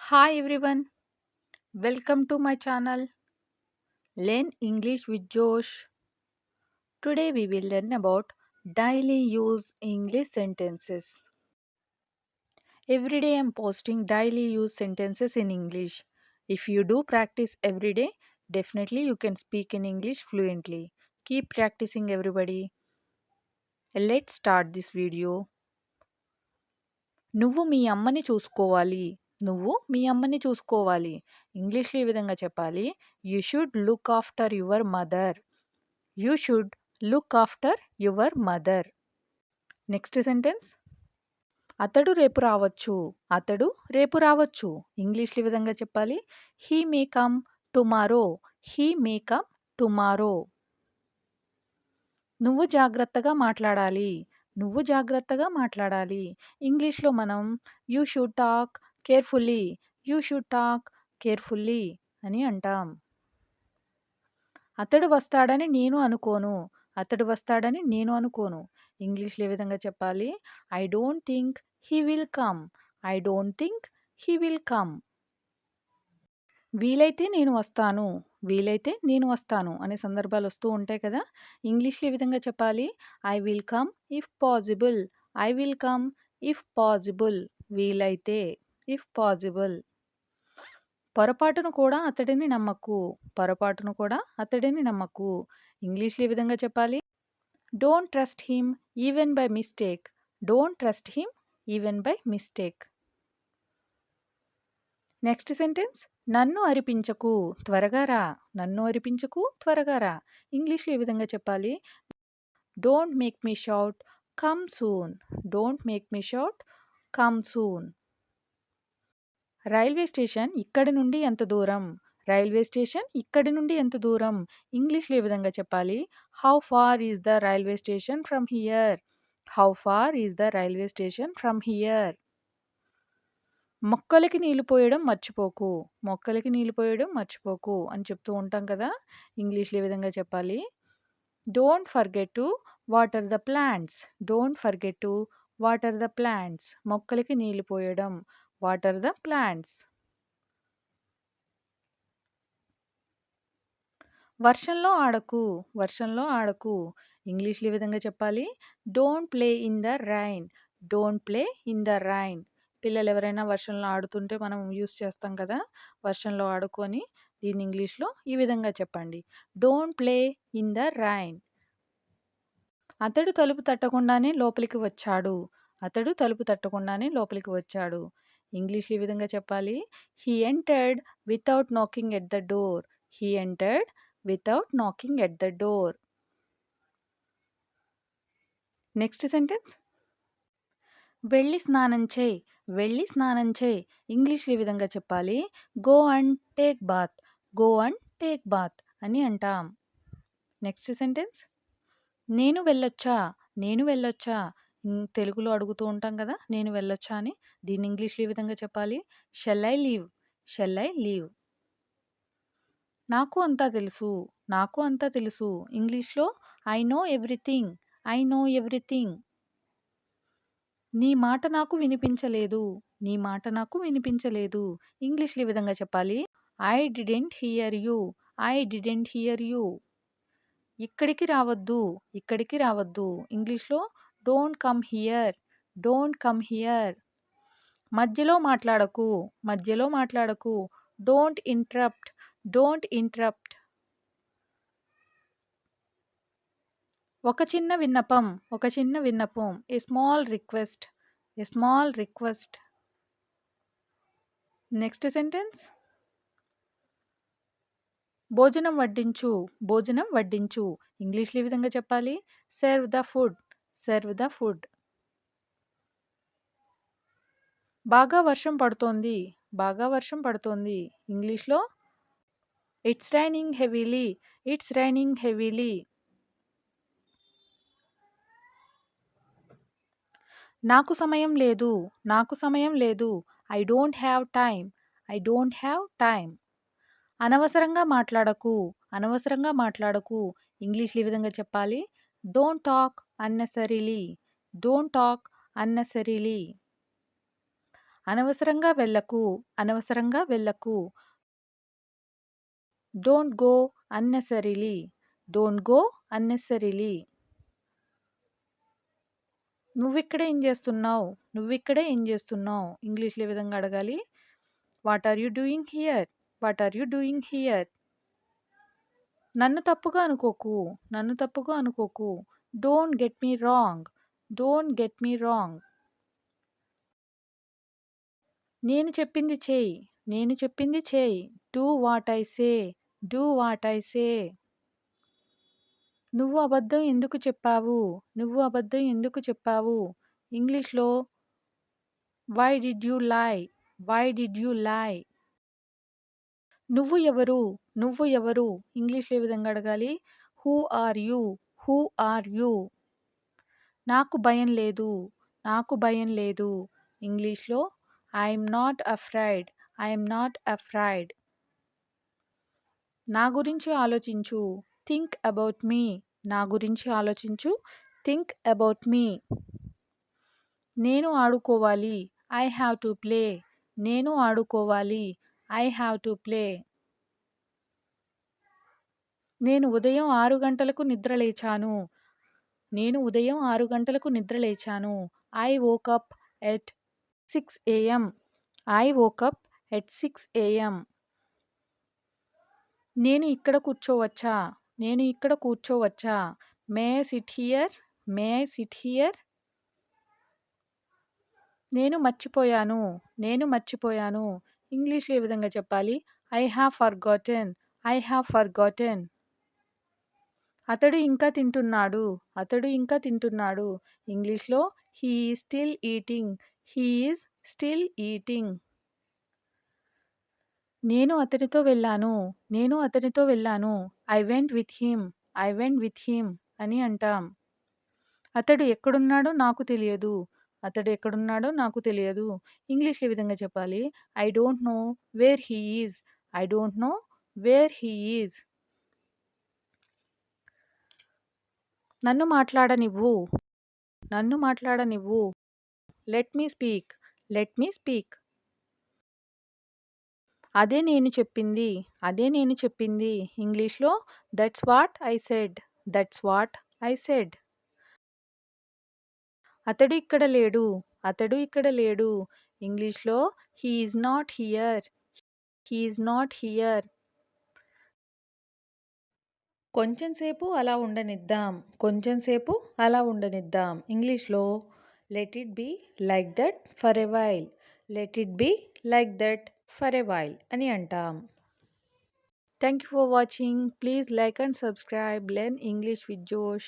Hi everyone, welcome to my channel Learn English with Josh. Today we will learn about daily use English sentences. Every day I'm posting daily use sentences in English. If you do practice every day, definitely you can speak in English fluently. Keep practicing everybody. Let's start this video. నువ్వు మీ అమ్మని చూసుకోవాలి. నువ్వు మీ అమ్మని చూసుకోవాలి. ఇంగ్లీష్‌లో ఈ విధంగా చెప్పాలి. You should look after your mother. You should look after your mother. Next sentence. అతడు రేపు రావచ్చు. అతడు రేపు రావచ్చు. ఇంగ్లీష్‌లో ఈ విధంగా చెప్పాలి. He may come tomorrow. He may come tomorrow. నువ్వు జాగ్రత్తగా మాట్లాడాలి. నువ్వు జాగ్రత్తగా మాట్లాడాలి. ఇంగ్లీష్‌లో మనం you should talk carefully. You should talk carefully అని అంటాం. అతడు వస్తాడని నేను అనుకోను. అతడు వస్తాడని నేను అనుకోను. ఇంగ్లీష్‌లో ఏ విధంగా చెప్పాలి? I don't think he will come. I don't think he will come. వీలైతే నేను వస్తాను. వీలైతే నేను వస్తాను అనే సందర్భాలు వస్తూ ఉంటాయి కదా! ఇంగ్లీష్‌లో ఈ విధంగా చెప్పాలి. I will come if possible. I will come if possible. వీలైతే. If possible. పొరపాటును కూడా అతడిని నమ్మకు. పొరపాటును కూడా అతడిని నమ్మకు. ఇంగ్లీష్‌లో ఈ విధంగా చెప్పాలి. Don't trust him even by mistake. Don't trust him even by mistake. Next sentence. నన్ను అరిపించకు. త్వరగా రా. నన్ను అరిపించకు. త్వరగా రా. ఇంగ్లీష్‌లో ఈ విధంగా చెప్పాలి. Don't make me shout. Come soon. Don't make me shout. Come soon. Railway station ఇక్కడి నుండి ఎంత దూరం? రైల్వే స్టేషన్ ఇక్కడి నుండి ఎంత దూరం? ఇంగ్లీష్‌లో ఈ విధంగా చెప్పాలి. How far is the railway station from here? How far is the railway station from here? మొక్కలకి నీళ్లు పోయడం మర్చిపోకు. మొక్కలకి నీళ్లు పోయడం మర్చిపోకు అని చెప్తూ ఉంటాం కదా! ఇంగ్లీష్‌లో ఈ విధంగా చెప్పాలి. Don't forget to water the plants. Don't forget to water the plants. మొక్కలకి నీళ్లు పోయడం. Water the plants. వర్షంలో ఆడకు. వర్షంలో ఆడకు. ఇంగ్లీష్‌లో ఈ విధంగా చెప్పాలి. Don't play in the rain. Don't play in the rain. పిల్లలు ఎవరైనా వర్షంలో ఆడుతుంటే మనం యూజ్ చేస్తాం కదా! వర్షంలో ఆడకు అని. దీన్ని ఇంగ్లీష్‌లో ఈ విధంగా చెప్పండి. Don't play in the rain. అతడు తలుపు తట్టకుండానే లోపలికి వచ్చాడు. అతడు తలుపు తట్టకుండానే లోపలికి వచ్చాడు. ఇంగ్లీష్‌లో ఈ విధంగా చెప్పాలి. He entered without knocking at the door. He entered without knocking at the door. Next sentence. వెళ్ళి స్నానం చేయి. వెళ్ళి స్నానం చేయి. ఇంగ్లీష్‌లో ఈ విధంగా చెప్పాలి. Go and take bath. Go and take bath అని అంటాం. Next sentence. నేను వెళ్ళొచ్చా? నేను వెళ్ళొచ్చా? తెలుగులో అడుగుతూ ఉంటాం కదా! నేను వెళ్ళొచ్చా అని. దీన్ని ఇంగ్లీష్‌లో ఈ విధంగా చెప్పాలి. Shall I leave? Shall I leave? నాకు అంతా తెలుసు. నాకు అంతా తెలుసు. ఇంగ్లీష్‌లో I know everything. I know everything. నీ మాట నాకు వినిపించలేదు. నీ మాట నాకు వినిపించలేదు. ఇంగ్లీష్‌లో ఈ విధంగా చెప్పాలి. I didn't here you. I didn't here you. ఇక్కడికి రావద్దు. ఇక్కడికి రావద్దు. ఇంగ్లీష్‌లో don't come here. Don't come here. మధ్యలో మాట్లాడకు. మధ్యలో మాట్లాడకు. Don't interrupt. Don't interrupt. ఒక చిన్న విన్నపం. ఒక చిన్న విన్నపం. A small request. A small request. Next sentence. భోజనం వడ్డించు. భోజనం వడ్డించు. ఇంగ్లీష్‌లో ఈ విధంగా చెప్పాలి. Serve the food. Serve the food. బాగా వర్షం పడుతోంది. బాగా వర్షం పడుతోంది. ఇంగ్లీష్‌లో it's raining heavily. It's raining heavily. నాకు సమయం లేదు. నాకు సమయం లేదు. I don't have time. I don't have time. అనవసరంగా మాట్లాడకు. అనవసరంగా మాట్లాడకు. ఇంగ్లీష్‌లో ఈ విధంగా చెప్పాలి. Don't talk unnecessarily. Don't talk unnecessarily. అనవసరంగా వెళ్ళకు. అనవసరంగా వెళ్ళకు. Don't go unnecessarily. Don't go unnecessarily. నువ్విక్కడే ఏం జేస్తున్నావు? నువ్విక్కడే ఏం జేస్తున్నావు? ఇంగ్లీష్‌లో ఏ విధంగా అడగాలి? What are you doing here? What are you doing here? నన్ను తప్పుగా అనుకోకు. నన్ను తప్పుగా అనుకోకు. Don't get me wrong. Don't get me wrong. నేను చెప్పింది చెయ్యి. నేను చెప్పింది చెయ్యి. Do what I say. Do what I say. నువ్వు అబద్ధం ఎందుకు చెప్పావు? నువ్వు అబద్ధం ఎందుకు చెప్పావు? ఇంగ్లీష్‌లో why did you lie? Why did you lie? నువ్వు ఎవరు? నువ్వు ఎవరు? ఇంగ్లీష్‌లో ఏ విధంగా అడగాలి? Who are you? Who are you? నాకు భయం లేదు. నాకు భయం లేదు. ఇంగ్లీష్‌లో I'm not afraid. I'm not afraid. నా గురించి ఆలోచించు. Think about me. నా గురించి ఆలోచించు. థింక్ అబౌట్ మీ. నేను ఆడుకోవాలి. I have to play. నేను ఆడుకోవాలి. I have to play. నేను ఉదయం 6 గంటలకు నిద్ర లేచాను. నేను ఉదయం 6 గంటలకు నిద్ర లేచాను. I woke up at 6 AM. I woke up at 6 AM. నేను ఇక్కడ కూర్చోవచ్చా? నేను ఇక్కడ కూర్చోవచ్చా? May I sit here? May I sit here? నేను మర్చిపోయాను. నేను మర్చిపోయాను. ఇంగ్లీష్‌లో ఏ విధంగా చెప్పాలి? I have forgotten. I have forgotten. అతడు ఇంకా తింటున్నాడు. అతడు ఇంకా తింటున్నాడు. ఇంగ్లీష్‌లో he is still eating. He is still eating. నేను అతనితో వెళ్ళాను. నేను అతనితో వెళ్ళాను. I went with him. I went with him అని అంటాం. అతడు ఎక్కడున్నాడో నాకు తెలియదు. అతడు ఎక్కడున్నాడో నాకు తెలియదు. ఇంగ్లీష్‌లో ఏ విధంగా చెప్పాలి? I don't know where he is. I don't know where he is. నన్ను మాట్లాడనివ్వు. నన్ను మాట్లాడనివ్వు. Let me speak. Let me speak. అదే నేను చెప్పింది. అదే నేను చెప్పింది. ఇంగ్లీష్‌లో that's what I said. That's what I said. అతడు ఇక్కడ లేడు. అతడు ఇక్కడ లేడు. ఇంగ్లీష్‌లో he is not here. He is not here. కొంచెం సేపు అలా ఉండనిద్దాం. కొంచెం సేపు అలా ఉండనిద్దాం. ఇంగ్లీష్‌లో let it be like that for a while. Let it be like that for a while అని అంటాం. Thank you for watching. Please like and subscribe. Learn English with Josh.